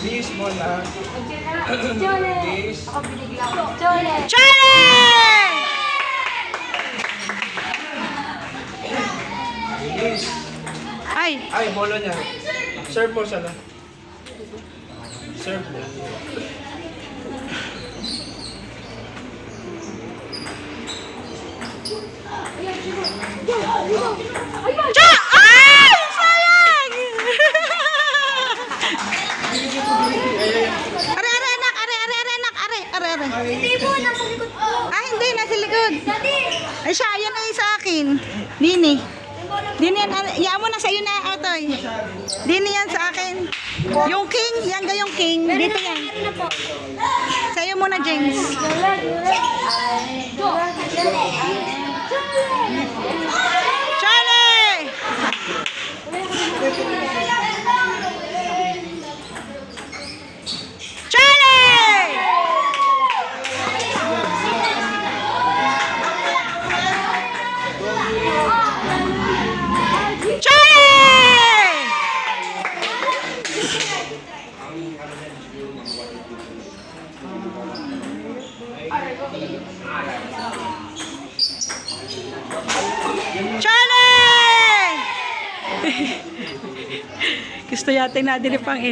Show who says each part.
Speaker 1: Bis mo na. Bis.
Speaker 2: Charlie!
Speaker 1: Bis.
Speaker 2: Ay,
Speaker 1: Ay, bola niya. Serve mo sana. Serve mo.
Speaker 2: Ay! Sayang! Are, anak, are.
Speaker 3: Hindi po, nasa likod po.
Speaker 2: Ah, hindi, nasa likod.
Speaker 3: Daddy!
Speaker 2: Ay, siya, yan ay sa akin. Dini. Dini yan, yan mo na sa'yo na, Otoy. Dini yan sa akin. Yung king, yan yung king. Dito yan.
Speaker 3: Meron na po.
Speaker 2: Sa'yo muna, James. Charlie! Charlie! Charlie! Charlie! Gusto yata natin pang ina.